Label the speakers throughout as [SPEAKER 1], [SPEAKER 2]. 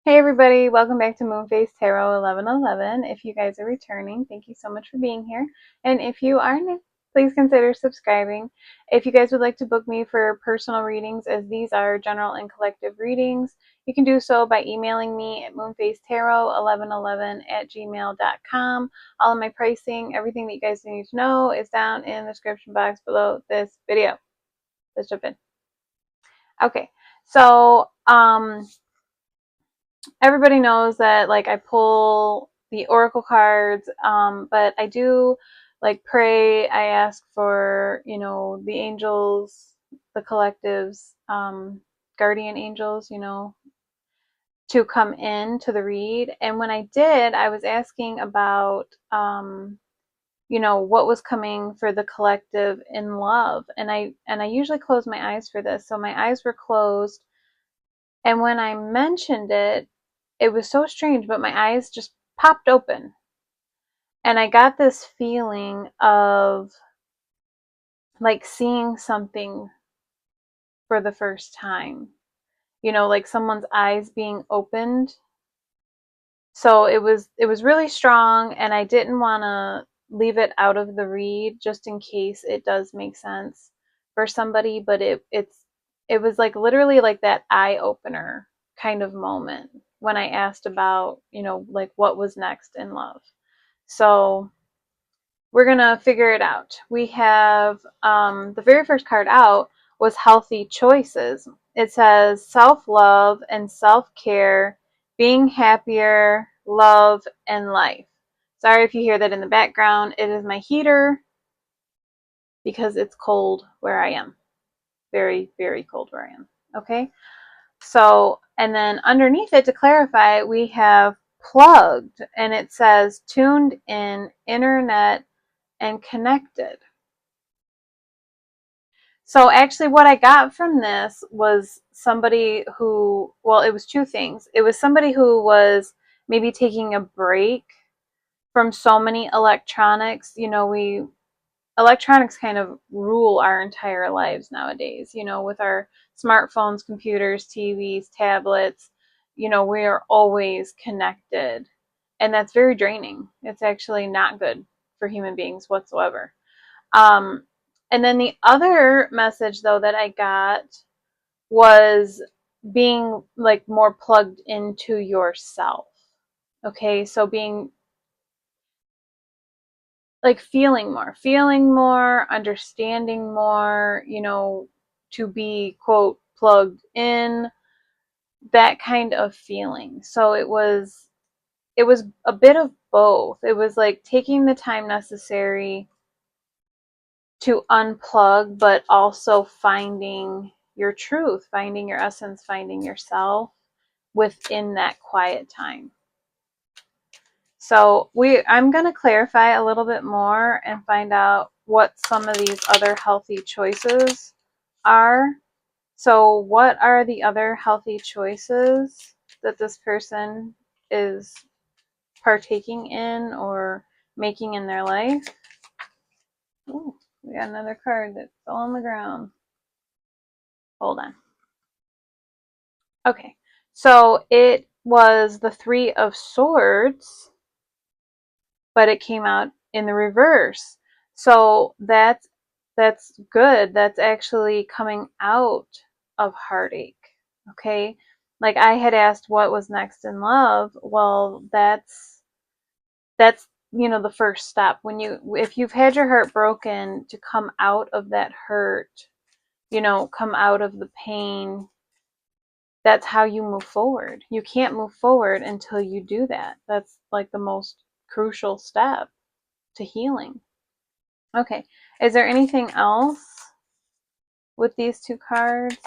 [SPEAKER 1] Hey everybody, welcome back to Moonface Tarot 1111. If you guys are returning, thank you so much for being here. And if you are new, please consider subscribing. If you guys would like to book me for personal readings, as these are general and collective readings, you can do so by emailing me at moonfacetarot1111@gmail.com. All of my pricing, everything that you guys need to know is down in the description box below this video. Let's jump in. Okay, so everybody knows that like I pull the oracle cards, but I do like pray. I ask for, the angels, the collectives, guardian angels, to come in to the read. And when I did, I was asking about, what was coming for the collective in love. And I usually close my eyes for this. So my eyes were closed. And when I mentioned it, it was so strange, but my eyes just popped open. And I got this feeling of like seeing something for the first time, like someone's eyes being opened. So it was really strong, and I didn't want to leave it out of the read just in case it does make sense for somebody, but it was like literally like that eye opener kind of moment when I asked about, like what was next in love. So we're gonna figure it out. We have the very first card out was healthy choices. It says self-love and self-care, being happier, love, and life. Sorry if you hear that in the background. It is my heater because it's cold where I am. Very, very cold where I am. Okay. So, and then underneath it, to clarify, we have plugged, and it says tuned in, internet, and connected. So actually what I got from this was somebody who, well, it was two things. It was somebody who was maybe taking a break from so many electronics. We electronics kind of rule our entire lives nowadays, with our smartphones, computers, TVs, tablets. We are always connected, and that's very draining. It's actually not good for human beings whatsoever. Um, and then the other message, though, that I got was being like more plugged into yourself. Okay, so being like feeling more, understanding more, to be quote plugged in, that kind of feeling. So it was a bit of both. It was like taking the time necessary to unplug, but also finding your truth, finding your essence, finding yourself within that quiet time. So I'm going to clarify a little bit more and find out what some of these other healthy choices are. So what are the other healthy choices that this person is partaking in or making in their life? Ooh, we got another card that fell on the ground. Hold on. Okay, so it was the Three of Swords, but it came out in the reverse. So that's good. That's actually coming out of heartache. Okay, like I had asked what was next in love. Well, that's the first step. If you've had your heart broken, to come out of that hurt, come out of the pain, that's how you move forward. You can't move forward until you do that. That's like the most crucial step to healing. Okay, is there anything else with these two cards?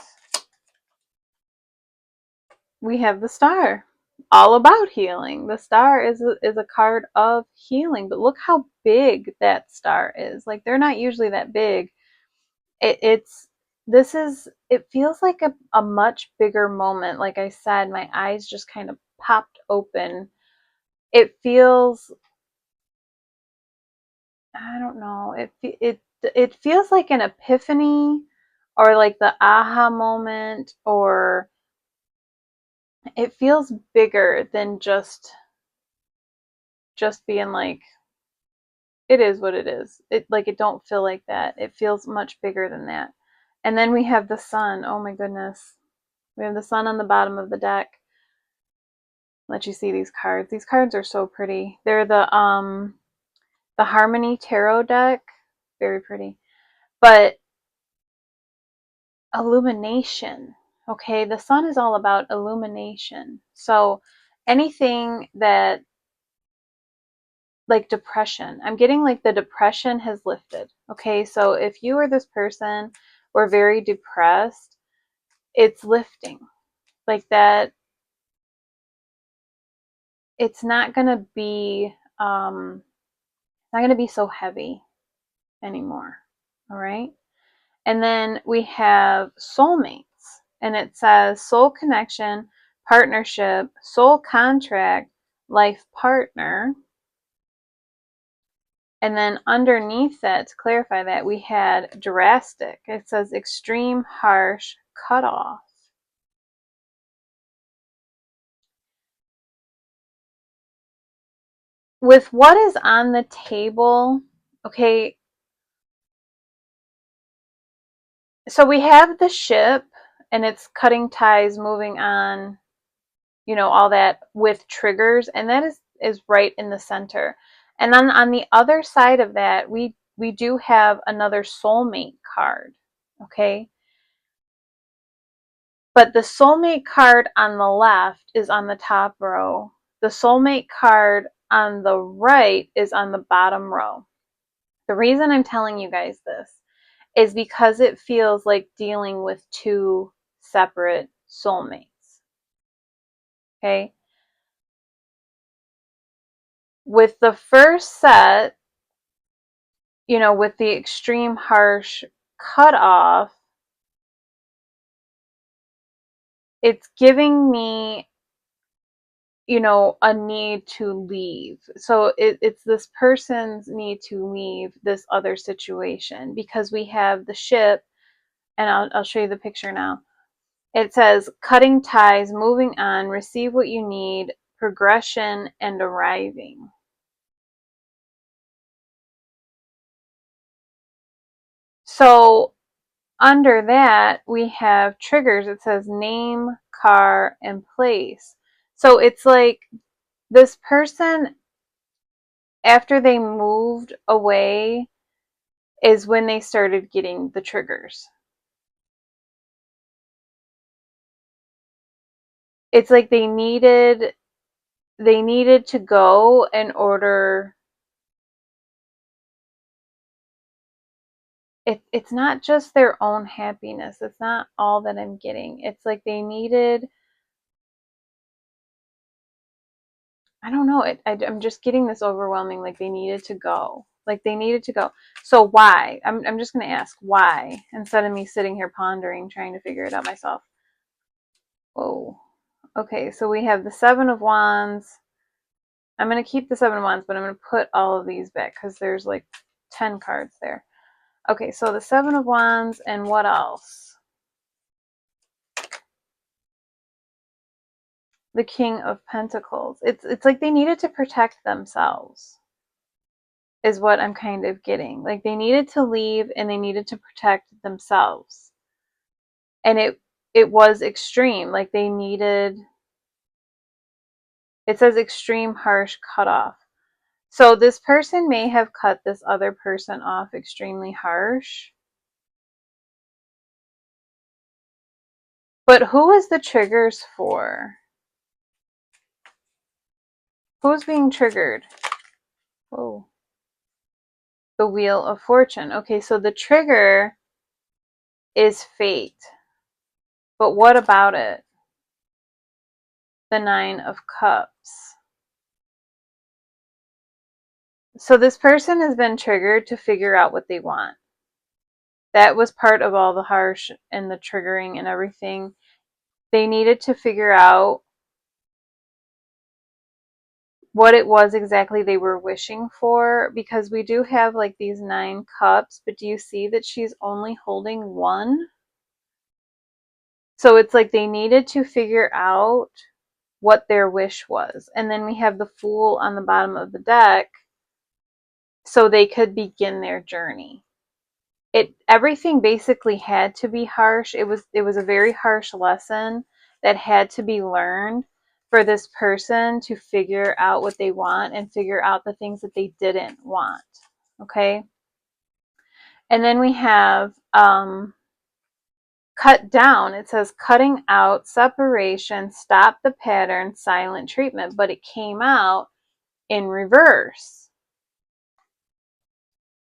[SPEAKER 1] We have the Star, all about healing. The Star is a card of healing, but look how big that star is. Like, they're not usually that big. It feels like a much bigger moment. Like I said, my eyes just kind of popped open. It feels, I don't know, it feels like an epiphany, or like the aha moment, or it feels bigger than just being like, it is what it is. It like it don't feel like that. It feels much bigger than that. And then we have the sun. Oh my goodness. We have the sun on the bottom of the deck. Let you see these cards. These cards are so pretty. They're the Harmony Tarot deck. Very pretty. But illumination. Okay, the sun is all about illumination. So anything that, like depression, I'm getting like the depression has lifted. Okay, so if you or this person were very depressed, it's lifting. Like that, it's not gonna be not gonna be so heavy anymore. All right. And then we have soulmates, and it says soul connection, partnership, soul contract, life partner. And then underneath that, to clarify that, we had drastic. It says extreme, harsh, cutoff. With what is on the table, okay, so we have the ship and it's cutting ties, moving on, all that with triggers, and that is right in the center. And then on the other side of that, we do have another soulmate card. Okay, but the soulmate card on the left is on the top row. The soulmate card on the right is on the bottom row. The reason I'm telling you guys this is because it feels like dealing with two separate soulmates. Okay, with the first set, with the extreme harsh cutoff, it's giving me, a need to leave. So it's this person's need to leave this other situation, because we have the ship, and I'll show you the picture now. It says cutting ties, moving on, receive what you need, progression, and arriving. So under that, we have triggers. It says name, car, and place. So it's like this person, after they moved away, is when they started getting the triggers. It's like they needed to go in order. It's not just their own happiness. It's not all that I'm getting. It's like they needed, I don't know. I'm just getting this overwhelming. Like they needed to go. Like they needed to go. So why? I'm just going to ask why, instead of me sitting here pondering, trying to figure it out myself. Whoa. Okay, so we have the Seven of Wands. I'm going to keep the Seven of Wands, but I'm going to put all of these back because there's like 10 cards there. Okay, so the Seven of Wands, and what else? The King of Pentacles. It's like they needed to protect themselves, is what I'm kind of getting. Like they needed to leave and they needed to protect themselves. And it was extreme. Like they needed, it says extreme harsh cutoff. So this person may have cut this other person off extremely harsh. But who is the triggers for? Who's being triggered? Whoa. The Wheel of Fortune. Okay, so the trigger is fate. But what about it? The Nine of Cups. So this person has been triggered to figure out what they want. That was part of all the harsh and the triggering and everything. They needed to figure out what it was exactly they were wishing for, because we do have like these 9 cups, but do you see that she's only holding one? So it's like they needed to figure out what their wish was. And then we have the Fool on the bottom of the deck so they could begin their journey. Everything basically had to be harsh. It was a very harsh lesson that had to be learned for this person to figure out what they want and figure out the things that they didn't want. Okay? And then we have cut down. It says cutting out, separation, stop the pattern, silent treatment, but it came out in reverse,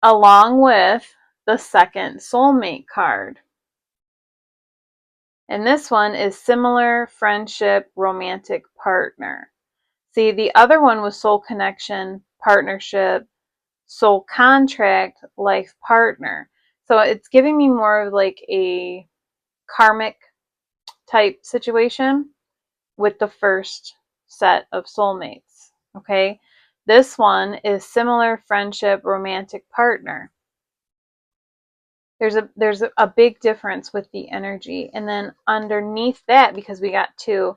[SPEAKER 1] along with the second soulmate card. And this one is similar, friendship, romantic partner. See, the other one was soul connection, partnership, soul contract, life partner. So it's giving me more of like a karmic type situation with the first set of soulmates. Okay. This one is similar, friendship, romantic partner. There's a big difference with the energy. And then underneath that, because we got two,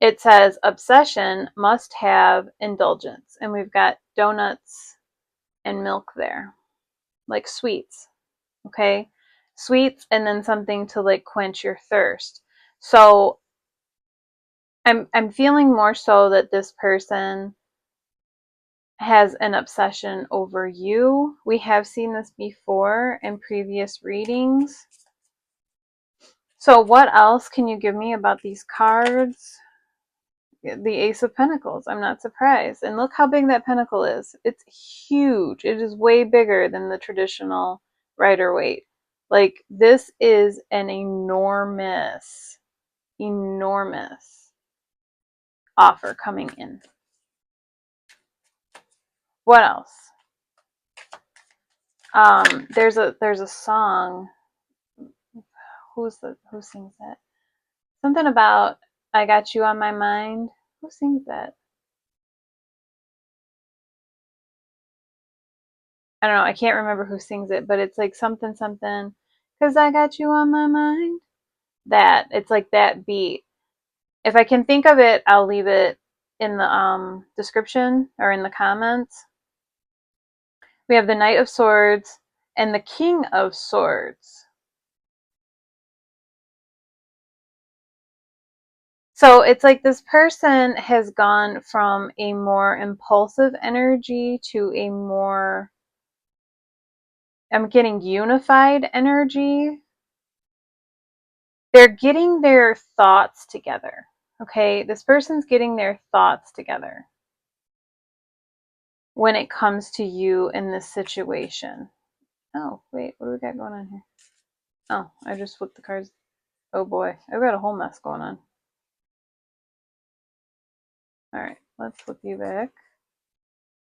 [SPEAKER 1] it says obsession must have indulgence. And we've got donuts and milk there, like sweets. Okay. Sweets and then something to like quench your thirst. So I'm feeling more so that this person has an obsession over you. We have seen this before in previous readings. So what else can you give me about these cards? The Ace of Pentacles. I'm not surprised. And look how big that pentacle is. It's huge. It is way bigger than the traditional Rider-Waite. Like, this is an enormous, enormous offer coming in. What else? There's a song. Who sings that? Something about I got you on my mind. Who sings that? I don't know. I can't remember who sings it, but it's like something something. 'Cause I got you on my mind. That it's like that beat. If I can think of it, I'll leave it in the description or in the comments. We have the Knight of Swords and the King of Swords. So it's like this person has gone from a more impulsive energy to a more, I'm getting unified energy. They're getting their thoughts together. Okay, this person's getting their thoughts together when it comes to you in this situation. Oh, wait, what do we got going on here? Oh, I just flipped the cards. Oh boy, I've got a whole mess going on. Alright, let's flip you back.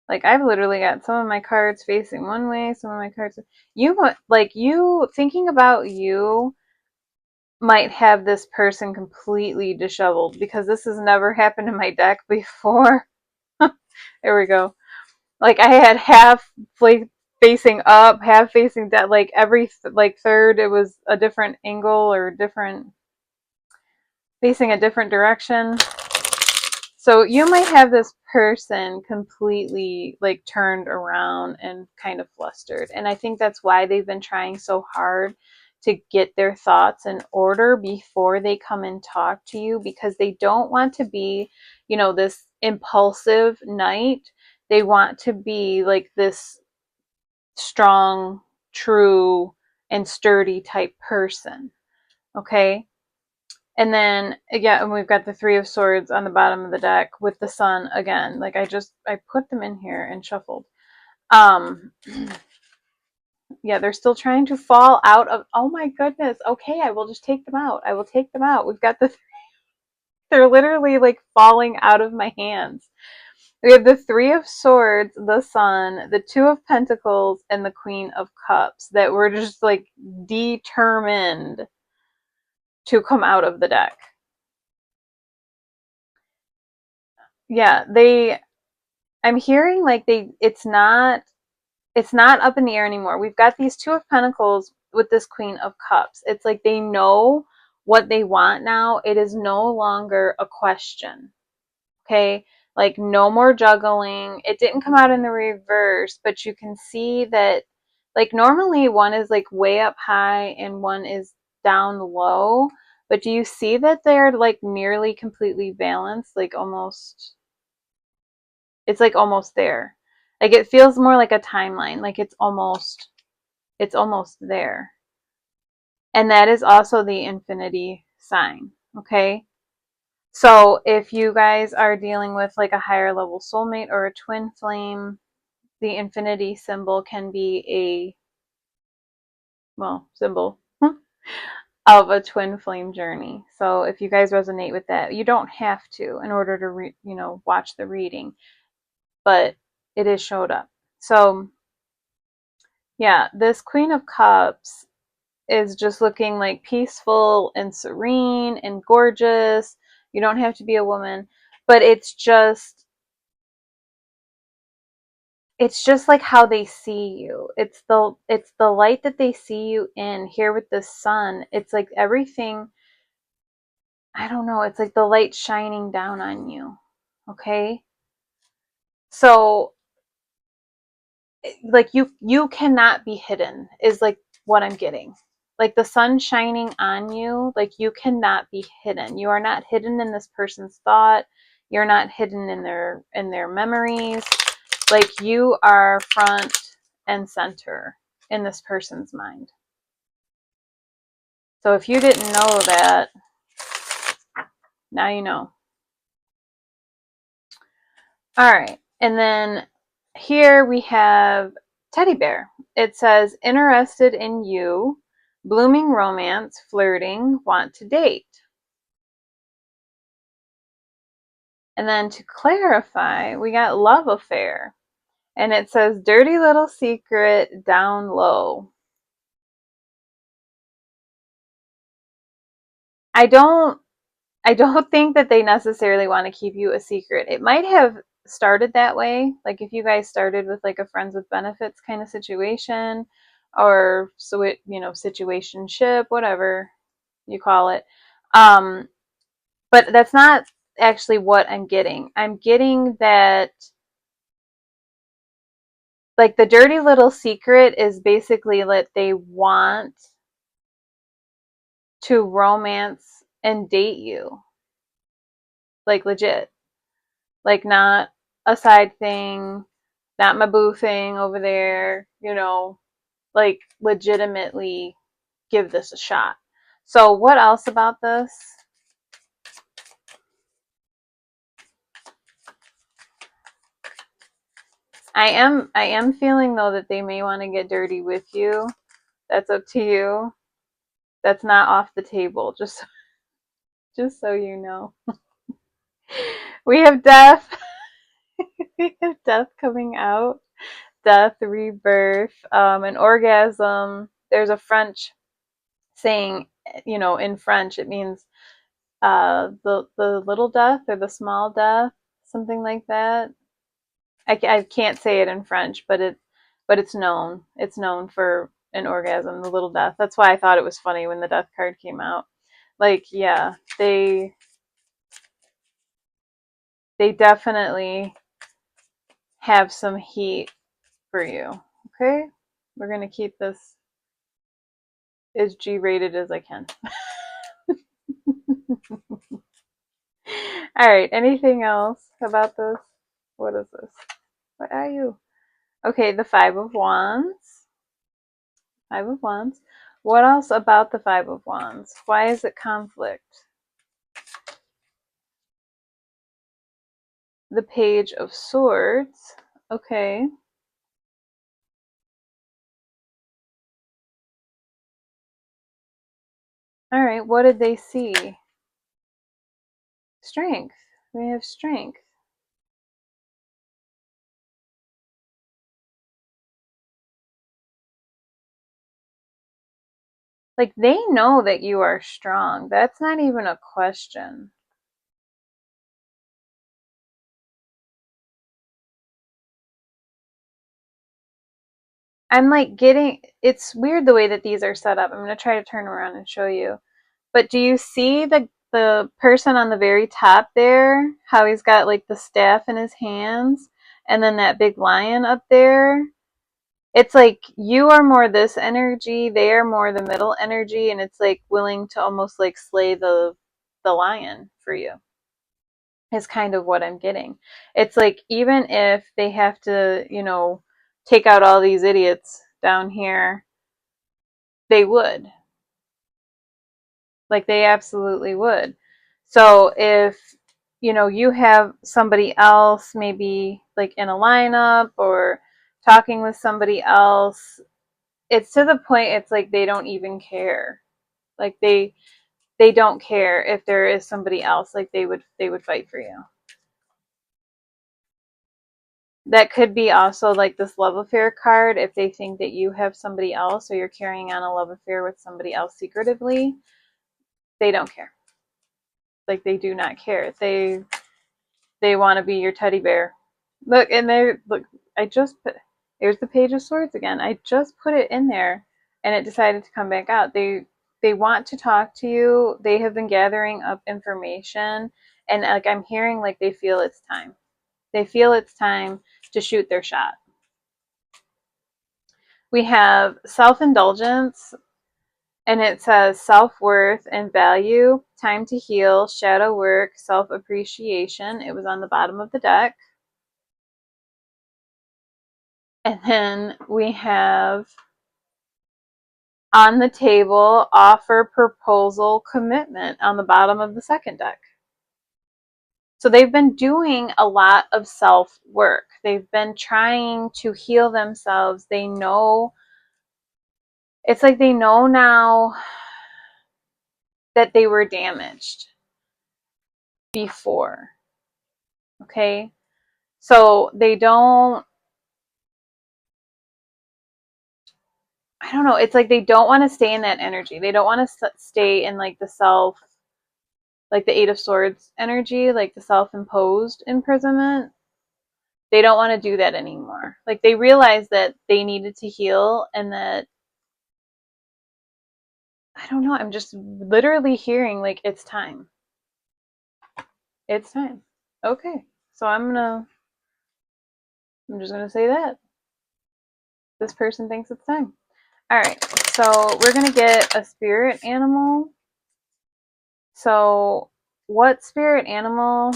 [SPEAKER 1] Like, I've literally got some of my cards facing one way, some of my cards. You thinking about you might have this person completely disheveled because this has never happened in my deck before. There we go. Like, I had half like facing up, half facing down. Like every like third, it was a different angle or different facing a different direction. So you might have this person completely like turned around and kind of flustered. And I think that's why they've been trying so hard to get their thoughts in order before they come and talk to you, because they don't want to be, this impulsive knight. They want to be like this strong, true, and sturdy type person. Okay? And then, yeah, and we've got the Three of Swords on the bottom of the deck with the Sun again. Like, I put them in here and shuffled. Yeah, they're still trying to fall out of, oh my goodness. Okay, I will just take them out. I will take them out. We've got they're literally like falling out of my hands. We have the Three of Swords, the Sun, the Two of Pentacles, and the Queen of Cups that were just like determined to come out of the deck. Yeah, I'm hearing like it's not up in the air anymore. We've got these Two of Pentacles with this Queen of Cups. It's like they know what they want now. It is no longer a question. Okay, like no more juggling. It didn't come out in the reverse, but you can see that like normally one is like way up high and one is down low. But do you see that they're like nearly completely balanced? Like almost, it's like almost there. Like it feels more like a timeline, like it's almost there. And that is also the infinity sign, okay? So if you guys are dealing with like a higher level soulmate or a twin flame, the infinity symbol can be a, well, symbol of a twin flame journey. So if you guys resonate with that, you don't have to in order to watch the reading, but it is showed up. So yeah, this Queen of Cups is just looking like peaceful and serene and gorgeous. You don't have to be a woman, but it's just like how they see you. It's the light that they see you in here with the sun. It's like everything, I don't know, it's like the light shining down on you. Okay? So like you cannot be hidden is like what I'm getting. Like the sun shining on you, like you cannot be hidden. You are not hidden in this person's thought. You're not hidden in their memories. Like you are front and center in this person's mind. So if you didn't know that, now you know. All right. And then here we have teddy bear. It says interested in you, blooming romance, flirting, want to date. And then to clarify, we got love affair. And it says dirty little secret down low. I don't I don't think that they necessarily want to keep you a secret. It might have started that way, like if you guys started with like a friends with benefits kind of situation, or so it, situationship, whatever you call it. Um, but that's not actually what I'm getting. I'm getting that like the dirty little secret is basically that they want to romance and date you, like legit. Like not a side thing, not my boo thing over there, like legitimately give this a shot. So what else about this? I am feeling though that they may want to get dirty with you. That's up to you. That's not off the table, just so you know. We have death. We have death coming out. Death, rebirth, an orgasm. There's a French saying, in French it means the little death or the small death, something like that. I can't say it in French, but it's known. It's known for an orgasm, the little death. That's why I thought it was funny when the death card came out. Like, yeah, they definitely have some heat for you. Okay, we're gonna keep this as G-rated as I can. All right. Anything else about this? What is this? What are you? Okay, the Five of Wands. Five of Wands. What else about the Five of Wands? Why is it conflict? The Page of Swords. Okay. All right. What did they see? Strength. We have strength. Like they know that you are strong. That's not even a question. I'm like getting, it's weird the way that these are set up. I'm going to try to turn around and show you. But do you see the person on the very top there, how he's got like the staff in his hands, and then that big lion up there, it's like you are more this energy, they are more the middle energy, and it's like willing to almost like slay the lion for you. Is kind of what I'm getting. It's like even if they have to, take out all these idiots down here, they would. Like they absolutely would. So if you have somebody else maybe like in a lineup or talking with somebody else, it's to the point it's like they don't even care. Like they don't care if there is somebody else, like they would fight for you. That could be also like this love affair card if they think that you have somebody else or you're carrying on a love affair with somebody else secretively. They don't care. Like they do not care. They want to be your teddy bear. Look, and there, look, I just put, here's the Page of Swords again. I just put it in there and it decided to come back out. They want to talk to you. They have been gathering up information and like I'm hearing like they feel it's time. They feel it's time to shoot their shot. We have self-indulgence, and it says self-worth and value, time to heal, shadow work, self-appreciation. It was on the bottom of the deck. And then we have on the table, offer, proposal, commitment on the bottom of the second deck. So they've been doing a lot of self-work. They've been trying to heal themselves. They know, it's like they know now that they were damaged before. Okay? So they don't, I don't know, it's like they don't want to stay in that energy. They don't want to stay in like the self, like the Eight of Swords energy, like the self-imposed imprisonment. They don't want to do that anymore. Like they realized that they needed to heal and that, I don't know, I'm just literally hearing like it's time. It's time. Okay. So I'm just gonna say that. This person thinks it's time. Alright, so we're gonna get a spirit animal. So what spirit animal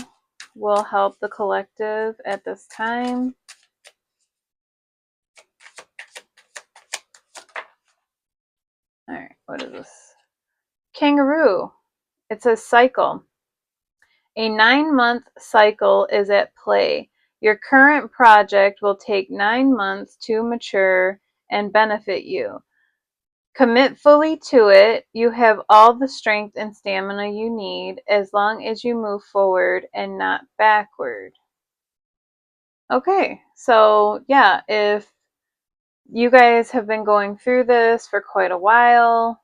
[SPEAKER 1] will help the collective at this time? Alright, what is this? Kangaroo. It says cycle. A 9-month cycle is at play. Your current project will take 9 months to mature and benefit you. Commit fully to it. You have all the strength and stamina you need as long as you move forward and not backward. Okay, so yeah, if you guys have been going through this for quite a while,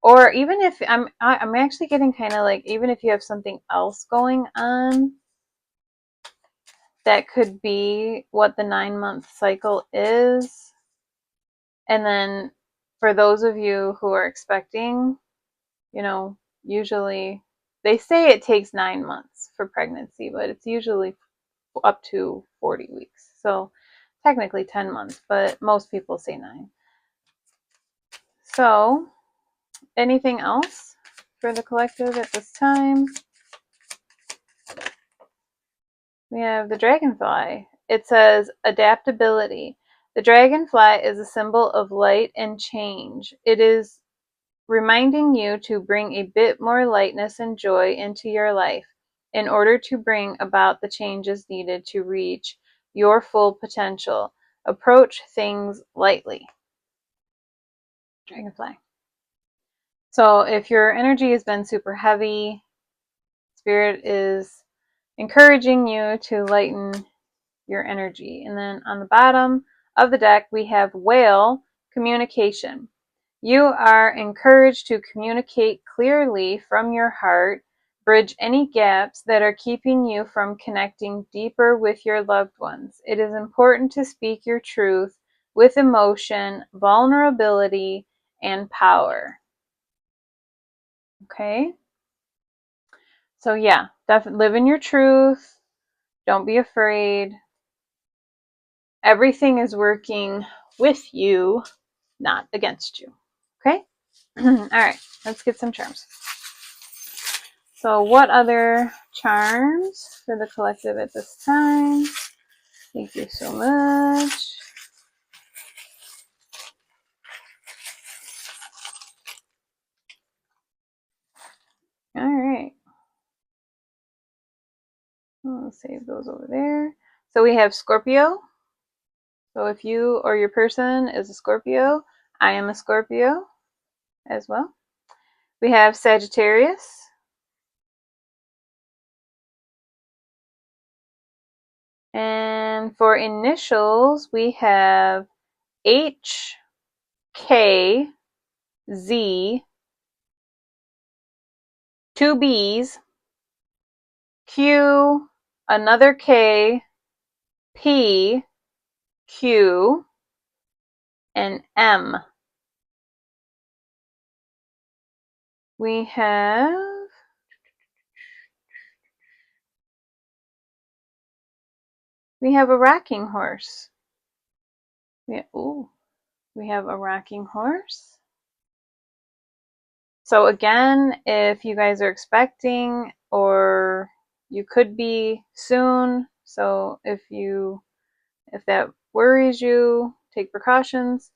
[SPEAKER 1] or even if I'm actually getting kind of like even if you have something else going on, that could be what the 9-month cycle is. And then for those of you who are expecting, usually they say it takes 9 months for pregnancy, but it's usually up to 40 weeks. So technically 10 months, but most people say 9. So anything else for the collective at this time? We have the dragonfly. It says adaptability. The dragonfly is a symbol of light and change. It is reminding you to bring a bit more lightness and joy into your life in order to bring about the changes needed to reach your full potential. Approach things lightly. Dragonfly. So if your energy has been super heavy, Spirit is encouraging you to lighten your energy. And then on the bottom of the deck, we have Whale, communication. You are encouraged to communicate clearly from your heart, bridge any gaps that are keeping you from connecting deeper with your loved ones. It is important to speak your truth with emotion, vulnerability, and power. Okay? So yeah, definitely live in your truth. Don't be afraid. Everything is working with you, not against you. Okay? All right, let's get some charms. So, what other charms for the collective at this time? Thank you so much. All right. I'll save those over there. So, we have Scorpio. So, if you or your person is a Scorpio, I am a Scorpio as well. We have Sagittarius. And for initials, we have H, K, Z, two B's, Q, another K, P, Q, and M. We have a rocking horse. We have a rocking horse. So again, if you guys are expecting or you could be soon, so if that worries you, take precautions.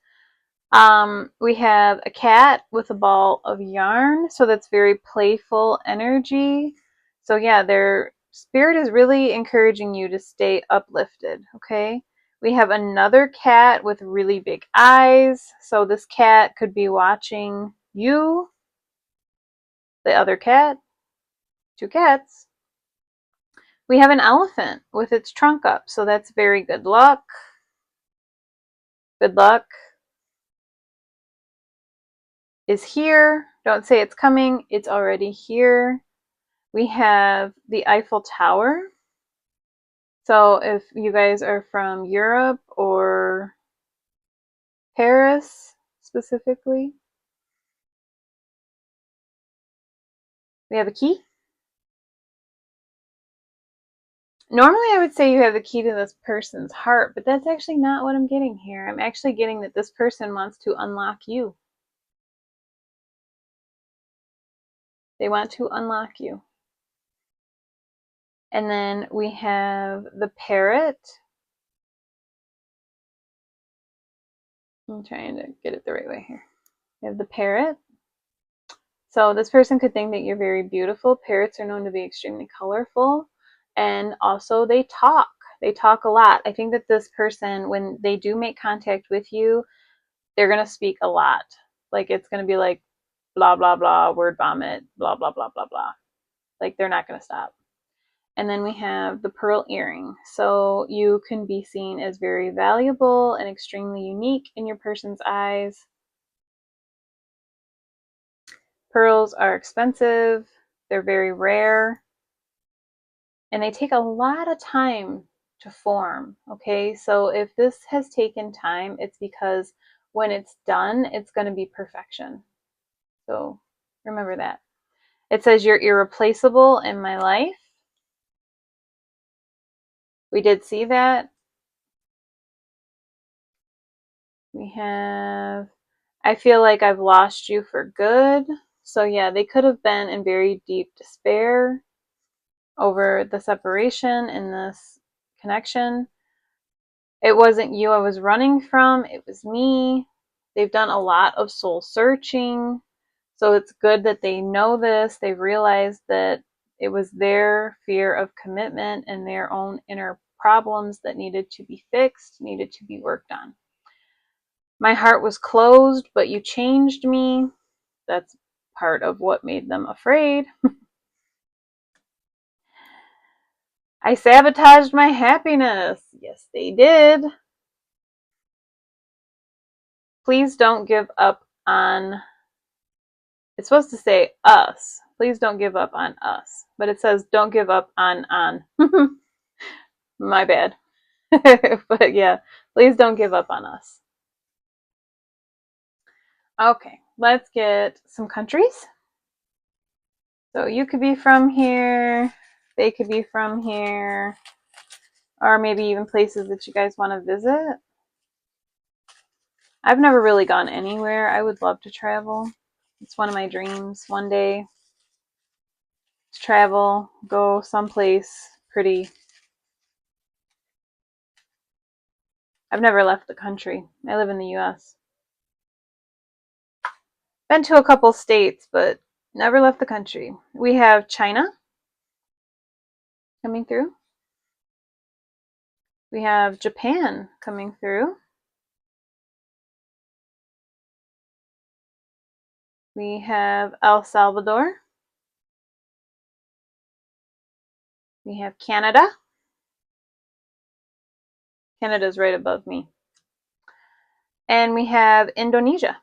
[SPEAKER 1] We have a cat with a ball of yarn, so that's very playful energy. So yeah, their spirit is really encouraging you to stay uplifted, okay? We have another cat with really big eyes, so this cat could be watching you, the other cat, two cats. We have an elephant with its trunk up, so that's very good luck. Good luck is here. Don't say it's coming, it's already here. We have the Eiffel Tower. So if you guys are from Europe or Paris specifically, we have a key. Normally I would say you have the key to this person's heart, but that's actually not what I'm getting here. I'm actually getting that this person wants to unlock you. They want to unlock you. And then we have the parrot. I'm trying to get it the right way here. We have the parrot. So this person could think that you're very beautiful. Parrots are known to be extremely colorful, and also they talk. They talk a lot. I think that this person, when they do make contact with you, they're going to speak a lot. Like it's going to be like blah, blah, blah, word vomit, blah, blah, blah, blah, blah. Like they're not going to stop. And then we have the pearl earring. So you can be seen as very valuable and extremely unique in your person's eyes. Pearls are expensive, they're very rare, and they take a lot of time to form. Okay, so if this has taken time, it's because when it's done, it's going to be perfection. So remember that. It says you're irreplaceable in my life. We did see that. We have, I feel like I've lost you for good. So yeah, they could have been in very deep despair over the separation in this connection. It wasn't you I was running from, it was me. They've done a lot of soul searching. So it's good that they know this. They've realized that it was their fear of commitment and their own inner problems that needed to be fixed, needed to be worked on. My heart was closed, but you changed me. That's part of what made them afraid. I sabotaged my happiness. Yes, they did. Please don't give up on, it's supposed to say us. Please don't give up on us. But it says don't give up on. My bad. But yeah, please don't give up on us. Okay, let's get some countries. So you could be from here, they could be from here, or maybe even places that you guys want to visit. I've never really gone anywhere. I would love to travel. It's one of my dreams one day to travel, go someplace pretty. I've never left the country. I live in the US. Been to a couple states, but never left the country. We have China coming through. We have Japan coming through. We have El Salvador. We have Canada. Canada's right above me. And we have Indonesia.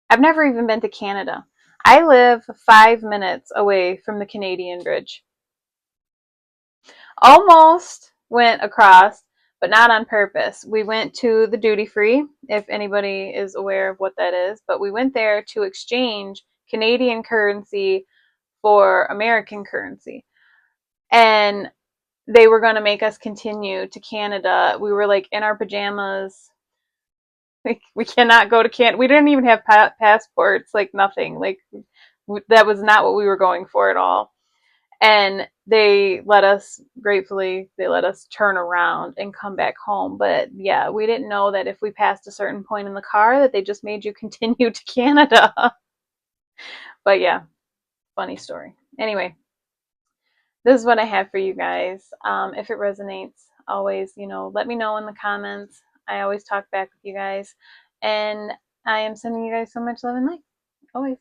[SPEAKER 1] I've never even been to Canada. I live 5 minutes away from the Canadian Bridge. Almost went across, but not on purpose. We went to the duty free, if anybody is aware of what that is, but we went there to exchange Canadian currency for American currency. And they were going to make us continue to Canada. We were like in our pajamas. We cannot go to Canada. We didn't even have passports, like nothing. Like that was not what we were going for at all. And they let us, gratefully, they let us turn around and come back home. But yeah, we didn't know that if we passed a certain point in the car that they just made you continue to Canada. But yeah, funny story. Anyway, this is what I have for you guys. If it resonates, always, let me know in the comments. I always talk back with you guys. And I am sending you guys so much love and light. Always.